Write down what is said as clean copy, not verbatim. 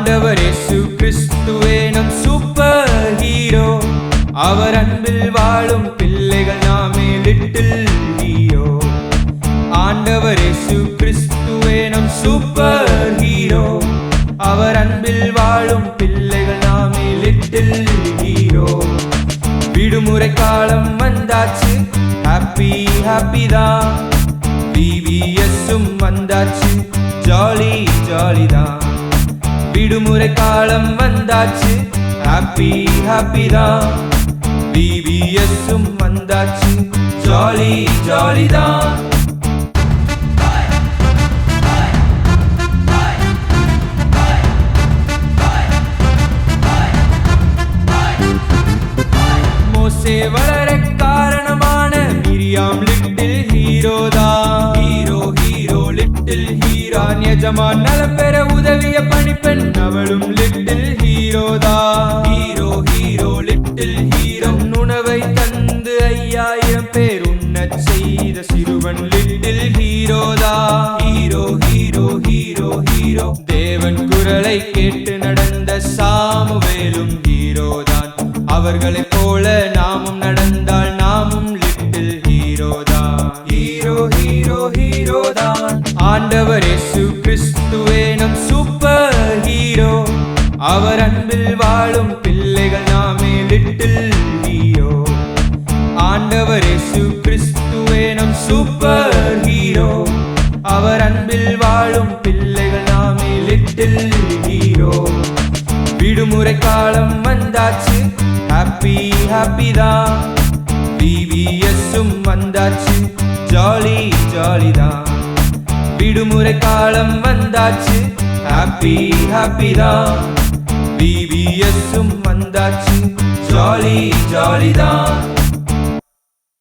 ஆண்டவர் இயேசு கிறிஸ்துவே நம் சூப்பர் ஹீரோ. அவர் அன்பில் வாழும் பிள்ளைகள் நாமே லிட்டில் ஹீரோ. ஆண்டவர் இயேசு கிறிஸ்துவே நம் சூப்பர் ஹீரோ. அவர் அன்பில் வாழும் பிள்ளைகள் நாமே லிட்டில் ஹீரோ. விடுமுறை காலம் வந்தாச்சு, ஹாப்பி ஹாப்பி தான். VVSம் வந்தாச்சு, ஜாலி ஜாலி தான். விடுமுறை காலம் வந்தாச்சு, ஹாப்பி ஹாப்பி தான். VVSம் வந்தாச்சு, ஜாலி ஜாலி தான். மோசே வளர காரணமான மிரியாம் லிட்டில் ஹீரோ தான். Hero hero little hero. எஜமான் நலம் பெற உதவிய பணிப்பெண் அவளும் லிட்டில் ஹீரோ தான். Hero hero little hero. உணவை தந்து 5000 பேர் உண்ணச் செய்த சிறுவன் லிட்டில் ஹீரோ தான். Hero hero hero hero. தேவன் குரலை கேட்டு நடந்த சாமுவேலும் ஹீரோ தான். அவர்களைப் போல நாமும் நடந்தால் நாமும் லிட்டில் ஹீரோ தான். ஹீரோ ஹீரோ ஹீரோ தான். ஆண்டவர் இயேசு கிறிஸ்துவே நம் சூப்பர் ஹீரோ. அவர் அன்பில் வாழும் பிள்ளைகள் நாமே லிட்டில் ஹீரோ. ஆண்டவர் இயேசு கிறிஸ்துவே நம் சூப்பர் ஹீரோ. அவர் அன்பில் வாழும் பிள்ளைகள் நாமே லிட்டில் ஹீரோ. விடுமுறை காலம் வந்தாச்சு, ஹாப்பி ஹாப்பி தான். VVSம் வந்தாச்சு, ஜாலி ஜாலி தான். விடுமுறை காலம் வந்தாச்சு, ஹாப்பி ஹாப்பி தான். VVSம் வந்தாச்சு, ஜாலி ஜாலி தான்.